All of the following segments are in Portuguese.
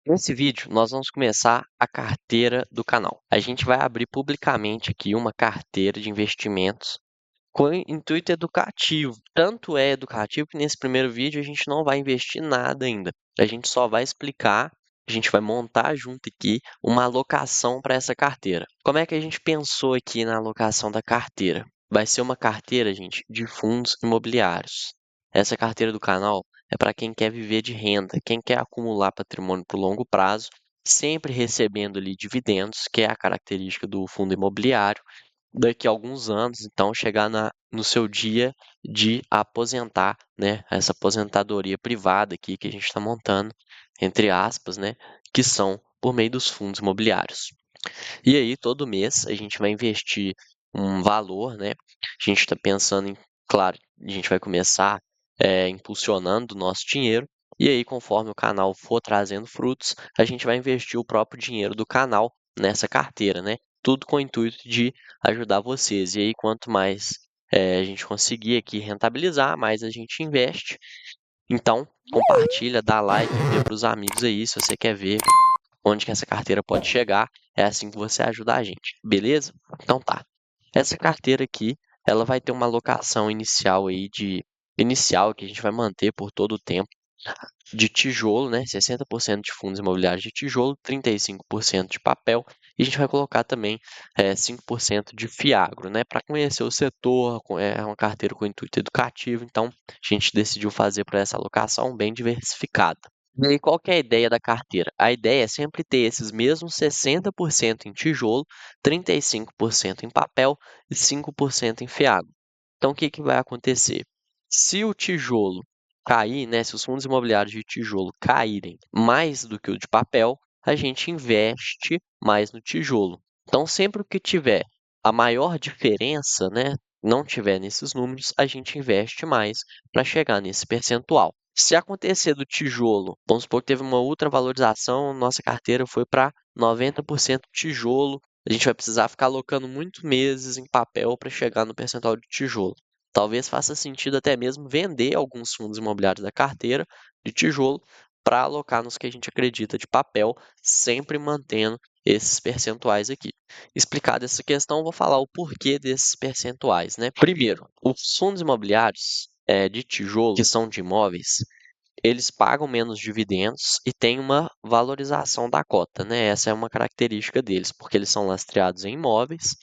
Nesse vídeo, nós vamos começar a carteira do canal. A gente vai abrir publicamente aqui uma carteira de investimentos com intuito educativo. Tanto é educativo que nesse primeiro vídeo a gente não vai investir nada ainda. A gente só vai explicar, a gente vai montar junto aqui uma alocação para essa carteira. Como é que a gente pensou aqui na alocação da carteira? Vai ser uma carteira, gente, de fundos imobiliários. Essa carteira do canal é para quem quer viver de renda, quem quer acumular patrimônio por longo prazo, sempre recebendo ali dividendos, que é a característica do fundo imobiliário, daqui a alguns anos, então, chegar no seu dia de aposentar, né? Essa aposentadoria privada aqui que a gente está montando, entre aspas, né? Que são por meio dos fundos imobiliários. E aí, todo mês, a gente vai investir um valor, né? A gente está pensando em, claro, a gente vai começar impulsionando o nosso dinheiro, e aí, conforme o canal for trazendo frutos, a gente vai investir o próprio dinheiro do canal nessa carteira, né? Tudo com o intuito de ajudar vocês. E aí, quanto mais a gente conseguir aqui rentabilizar, mais a gente investe. Então, compartilha, dá like, envia para os amigos aí, se você quer ver onde que essa carteira pode chegar. É assim que você ajuda a gente, beleza? Então tá. Essa carteira aqui, ela vai ter uma alocação inicial aí inicial que a gente vai manter por todo o tempo de tijolo, né? 60% de fundos imobiliários de tijolo, 35% de papel, e a gente vai colocar também 5% de fiagro, né? Para conhecer o setor, é uma carteira com intuito educativo, então a gente decidiu fazer para essa alocação bem diversificada. E aí, qual que é a ideia da carteira? A ideia é sempre ter esses mesmos 60% em tijolo, 35% em papel e 5% em fiagro. Então, o que que vai acontecer? Se o tijolo cair, né, se os fundos imobiliários de tijolo caírem mais do que o de papel, a gente investe mais no tijolo. Então, sempre que tiver a maior diferença, né, não tiver nesses números, a gente investe mais para chegar nesse percentual. Se acontecer do tijolo, vamos supor que teve uma outra valorização, nossa carteira foi para 90% tijolo, a gente vai precisar ficar alocando muitos meses em papel para chegar no percentual de tijolo. Talvez faça sentido até mesmo vender alguns fundos imobiliários da carteira de tijolo para alocar nos que a gente acredita de papel, sempre mantendo esses percentuais aqui. Explicada essa questão, vou falar o porquê desses percentuais, né? Primeiro, os fundos imobiliários de tijolo, que são de imóveis, eles pagam menos dividendos e têm uma valorização da cota, né? Essa é uma característica deles, porque eles são lastreados em imóveis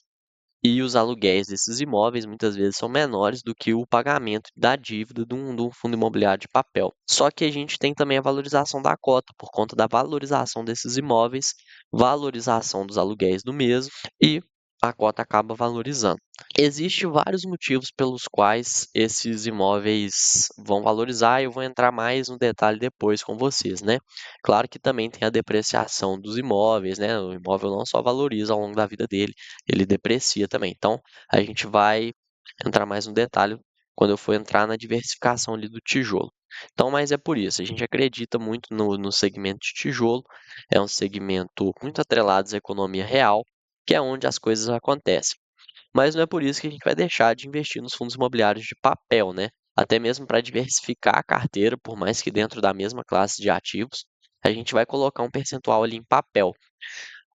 e os aluguéis desses imóveis muitas vezes são menores do que o pagamento da dívida de um fundo imobiliário de papel. Só que a gente tem também a valorização da cota, por conta da valorização desses imóveis, valorização dos aluguéis do mesmo e a cota acaba valorizando. Existem vários motivos pelos quais esses imóveis vão valorizar, e eu vou entrar mais no detalhe depois com vocês, né? Claro que também tem a depreciação dos imóveis, né? O imóvel não só valoriza ao longo da vida dele, ele deprecia também. Então, a gente vai entrar mais no detalhe quando eu for entrar na diversificação ali do tijolo. Então, mas é por isso, a gente acredita muito no segmento de tijolo, é um segmento muito atrelado à economia real, que é onde as coisas acontecem. Mas não é por isso que a gente vai deixar de investir nos fundos imobiliários de papel, né? Até mesmo para diversificar a carteira, por mais que dentro da mesma classe de ativos, a gente vai colocar um percentual ali em papel.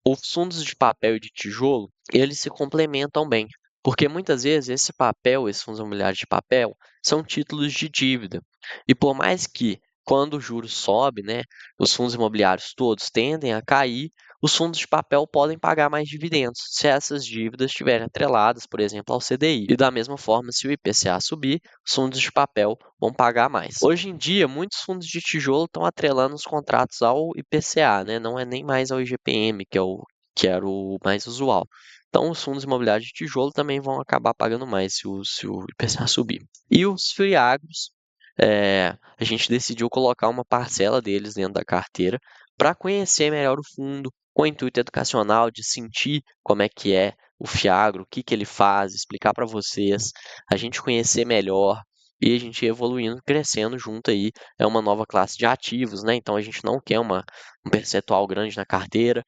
Os fundos de papel e de tijolo, eles se complementam bem, porque muitas vezes esse papel, esses fundos imobiliários de papel, são títulos de dívida. E por mais que, quando o juros sobe, né, os fundos imobiliários todos tendem a cair, os fundos de papel podem pagar mais dividendos, se essas dívidas estiverem atreladas, por exemplo, ao CDI. E da mesma forma, se o IPCA subir, os fundos de papel vão pagar mais. Hoje em dia, muitos fundos de tijolo estão atrelando os contratos ao IPCA, né? Não é nem mais ao IGPM, que era o mais usual. Então, os fundos imobiliários de tijolo também vão acabar pagando mais se o IPCA subir. E os FIAGROS, a gente decidiu colocar uma parcela deles dentro da carteira para conhecer melhor o fundo, com o intuito educacional de sentir como é o FIAGRO, o que que ele faz, explicar para vocês, a gente conhecer melhor e a gente ir evoluindo, crescendo junto aí. É uma nova classe de ativos, né? Então a gente não quer um percentual grande na carteira,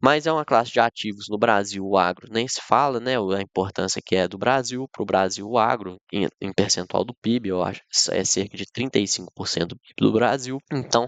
mas é uma classe de ativos no Brasil, o agro nem se fala, né? A importância que é do Brasil, para o Brasil, o agro, em percentual do PIB, eu acho, é cerca de 35% do PIB do Brasil. Então,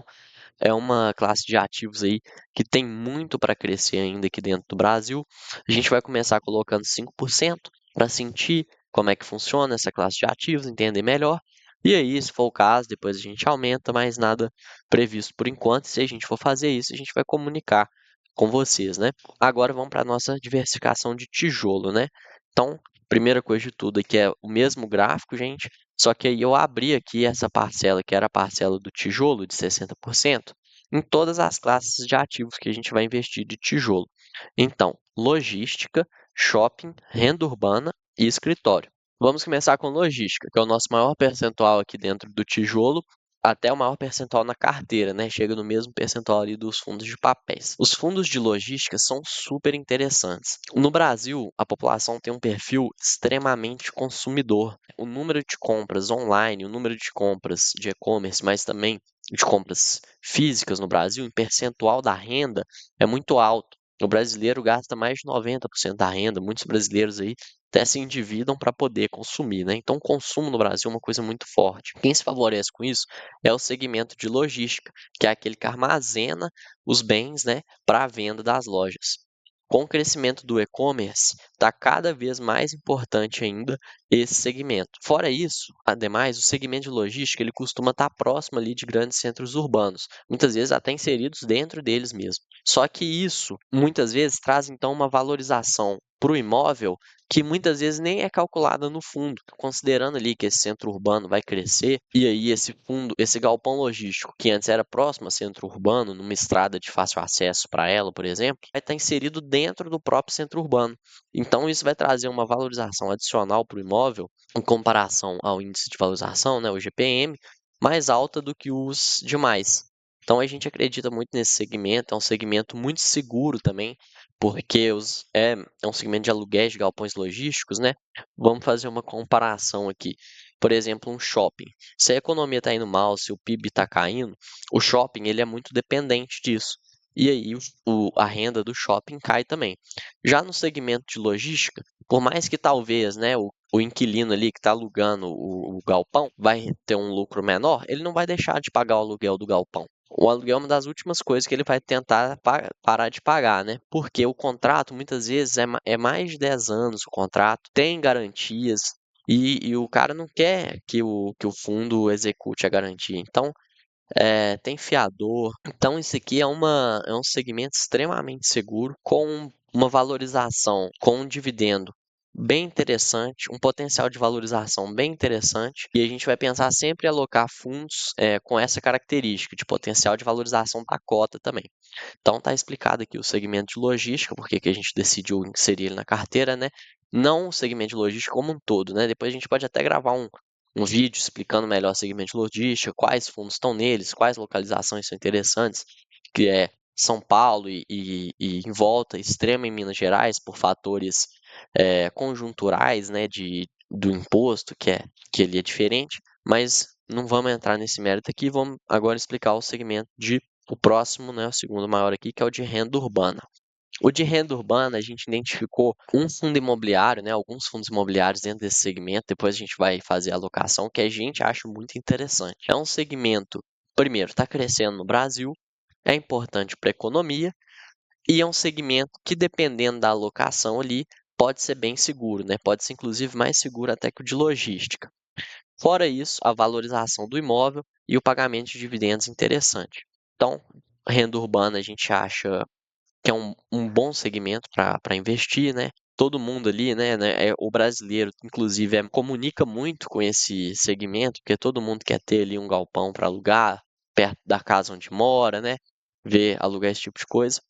é uma classe de ativos aí que tem muito para crescer ainda aqui dentro do Brasil. A gente vai começar colocando 5% para sentir como é que funciona essa classe de ativos, entender melhor. E aí, se for o caso, depois a gente aumenta, mas nada previsto por enquanto. Se a gente for fazer isso, a gente vai comunicar com vocês, né? Agora vamos para a nossa diversificação de tijolo, né? Então, primeira coisa de tudo aqui é o mesmo gráfico, gente, só que aí eu abri aqui essa parcela, que era a parcela do tijolo, de 60%, em todas as classes de ativos que a gente vai investir de tijolo. Então, logística, shopping, renda urbana e escritório. Vamos começar com logística, que é o nosso maior percentual aqui dentro do tijolo, até o maior percentual na carteira, né? Chega no mesmo percentual ali dos fundos de papéis. Os fundos de logística são super interessantes. No Brasil, a população tem um perfil extremamente consumidor. O número de compras online, o número de compras de e-commerce, mas também de compras físicas no Brasil, em percentual da renda, é muito alto. O brasileiro gasta mais de 90% da renda, muitos brasileiros aí até se endividam para poder consumir, né? Então, o consumo no Brasil é uma coisa muito forte. Quem se favorece com isso é o segmento de logística, que é aquele que armazena os bens, né, para a venda das lojas. Com o crescimento do e-commerce, está cada vez mais importante ainda esse segmento. Fora isso, ademais, o segmento de logística ele costuma estar próximo ali de grandes centros urbanos, muitas vezes até inseridos dentro deles mesmo. Só que isso, muitas vezes, traz então uma valorização para o imóvel que muitas vezes nem é calculada no fundo, considerando ali que esse centro urbano vai crescer, e aí esse fundo, esse galpão logístico, que antes era próximo a centro urbano, numa estrada de fácil acesso para ela, por exemplo, vai estar inserido dentro do próprio centro urbano. Então isso vai trazer uma valorização adicional para o imóvel, em comparação ao índice de valorização, né, o GPM, mais alta do que os demais. Então a gente acredita muito nesse segmento, é um segmento muito seguro também, porque é um segmento de aluguéis de galpões logísticos, né? Vamos fazer uma comparação aqui. Por exemplo, um shopping. Se a economia está indo mal, se o PIB está caindo, o shopping ele é muito dependente disso. E aí a renda do shopping cai também. Já no segmento de logística, por mais que talvez, né, o inquilino ali que está alugando o galpão vai ter um lucro menor, ele não vai deixar de pagar o aluguel do galpão. O aluguel é uma das últimas coisas que ele vai tentar parar de pagar, né? Porque o contrato, muitas vezes, é mais de 10 anos o contrato, tem garantias, e o cara não quer que o fundo execute a garantia. Então, tem fiador. Então, isso aqui é um segmento extremamente seguro, com uma valorização, com um dividendo bem interessante, um potencial de valorização bem interessante, e a gente vai pensar sempre em alocar fundos com essa característica de potencial de valorização da cota também. Então, está explicado aqui o segmento de logística, porque que a gente decidiu inserir ele na carteira, né? Não o segmento de logística como um todo, né? Depois a gente pode até gravar um vídeo explicando melhor o segmento de logística, quais fundos estão neles, quais localizações são interessantes, que é São Paulo e em volta, extrema em Minas Gerais, por fatores conjunturais, né, do imposto, que ele é diferente, mas não vamos entrar nesse mérito aqui, vamos agora explicar o segmento o próximo, né, o segundo maior aqui, que é o de renda urbana. O de renda urbana, a gente identificou um fundo imobiliário, né, alguns fundos imobiliários dentro desse segmento, depois a gente vai fazer a alocação, que a gente acha muito interessante. É um segmento, primeiro, está crescendo no Brasil, é importante para a economia, e é um segmento que, dependendo da alocação ali, pode ser bem seguro, né? Pode ser, inclusive, mais seguro até que o de logística. Fora isso, a valorização do imóvel e o pagamento de dividendos interessante. Então, renda urbana a gente acha que é um bom segmento para investir, né? Todo mundo ali, né, o brasileiro, inclusive, comunica muito com esse segmento, porque todo mundo quer ter ali um galpão para alugar, perto da casa onde mora, né? Ver, alugar esse tipo de coisa.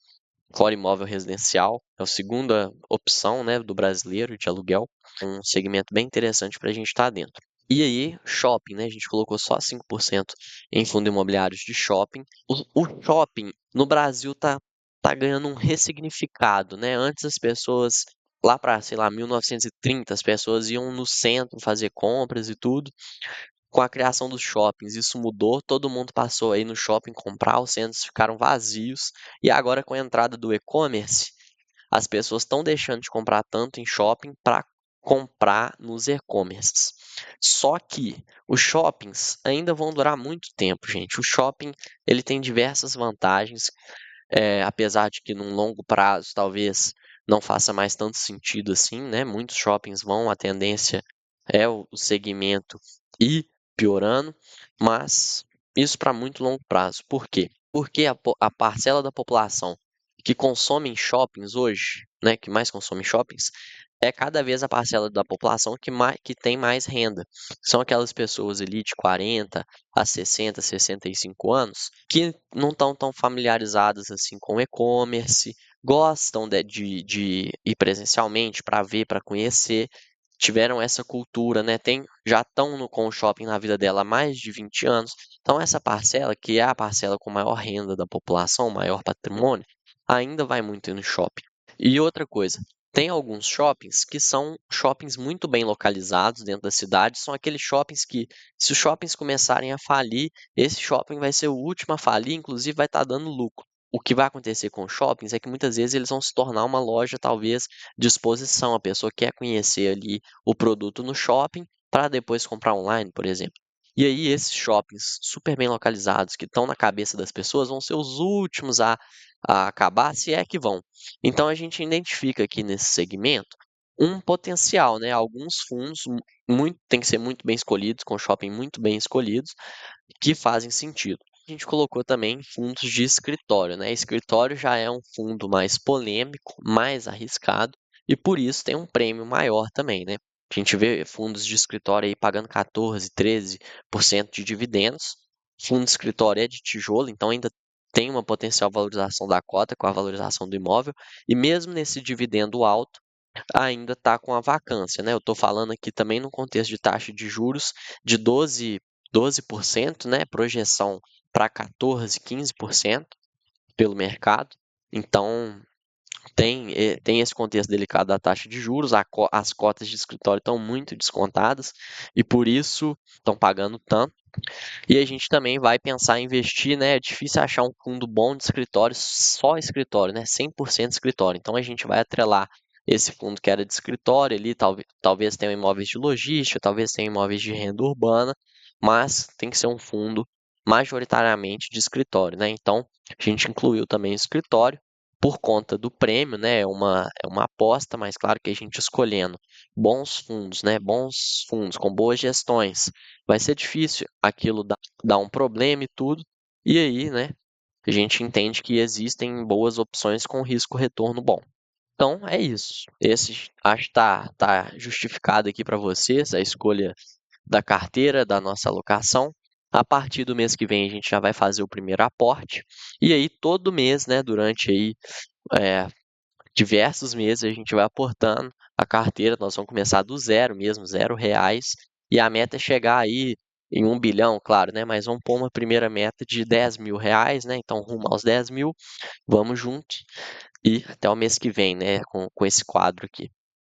Fora imóvel residencial, é a segunda opção, né, do brasileiro de aluguel. Um segmento bem interessante para a gente estar dentro. E aí, shopping, né? A gente colocou só 5% em fundos imobiliários de shopping. O shopping no Brasil tá ganhando um ressignificado, né? Antes as pessoas, lá para, sei lá, 1930, as pessoas iam no centro fazer compras e tudo. Com a criação dos shoppings, isso mudou, todo mundo passou aí no shopping comprar, os centros ficaram vazios, e agora com a entrada do e-commerce, as pessoas estão deixando de comprar tanto em shopping para comprar nos e-commerces. Só que os shoppings ainda vão durar muito tempo, gente. O shopping, ele tem diversas vantagens, apesar de que num longo prazo talvez não faça mais tanto sentido assim, né? Muitos shoppings vão, a tendência é o segmento ir piorando, mas isso para muito longo prazo. Por quê? Porque a parcela da população que consome em shoppings hoje, né, que mais consome em shoppings, é cada vez a parcela da população que tem mais renda. São aquelas pessoas ali de 40 a 60, 65 anos que não estão tão familiarizadas assim com e-commerce, gostam de ir presencialmente para ver, para conhecer, tiveram essa cultura, né? Já estão com o shopping na vida dela há mais de 20 anos. Então, essa parcela, que é a parcela com maior renda da população, maior patrimônio, ainda vai muito no shopping. E outra coisa, tem alguns shoppings que são shoppings muito bem localizados dentro da cidade, são aqueles shoppings que, se os shoppings começarem a falir, esse shopping vai ser o último a falir, inclusive vai estar dando lucro. O que vai acontecer com os shoppings é que muitas vezes eles vão se tornar uma loja, talvez, de exposição. A pessoa quer conhecer ali o produto no shopping para depois comprar online, por exemplo. E aí, esses shoppings super bem localizados, que estão na cabeça das pessoas, vão ser os últimos a acabar, se é que vão. Então, a gente identifica aqui nesse segmento um potencial, né? Alguns fundos tem que ser muito bem escolhidos, com shopping muito bem escolhidos, que fazem sentido. A gente colocou também fundos de escritório, né? Escritório já é um fundo mais polêmico, mais arriscado, e por isso tem um prêmio maior também, né? A gente vê fundos de escritório aí pagando 14, 13% de dividendos. Fundo de escritório é de tijolo, então ainda tem uma potencial valorização da cota com a valorização do imóvel, e mesmo nesse dividendo alto, ainda está com a vacância, né? Eu estou falando aqui também no contexto de taxa de juros de 12%, né? Projeção para 14, 15% pelo mercado. Então, tem esse contexto delicado da taxa de juros, as cotas de escritório estão muito descontadas e por isso estão pagando tanto. E a gente também vai pensar em investir, né? É difícil achar um fundo bom de escritório, só escritório, né? 100% escritório. Então a gente vai atrelar esse fundo que era de escritório ali, talvez tenha imóveis de logística, talvez tenha imóveis de renda urbana, mas tem que ser um fundo majoritariamente de escritório, né? Então a gente incluiu também o escritório por conta do prêmio, né? É uma aposta, mas claro que a gente escolhendo bons fundos, né? Bons fundos com boas gestões, vai ser difícil aquilo dar um problema e tudo. E aí, né, a gente entende que existem boas opções com risco-retorno bom. Então, é isso. Esse acho que tá justificado aqui para vocês a escolha da carteira, da nossa alocação. A partir do mês que vem, a gente já vai fazer o primeiro aporte. E aí, todo mês, né, durante aí, é, diversos meses, a gente vai aportando a carteira. Nós vamos começar do zero mesmo, R$ 0. E a meta é chegar aí em 1 bilhão, claro, né? Mas vamos pôr uma primeira meta de R$ 10.000, né? Então, rumo aos 10 mil, vamos juntos. E até o mês que vem, né? Com esse quadro aqui.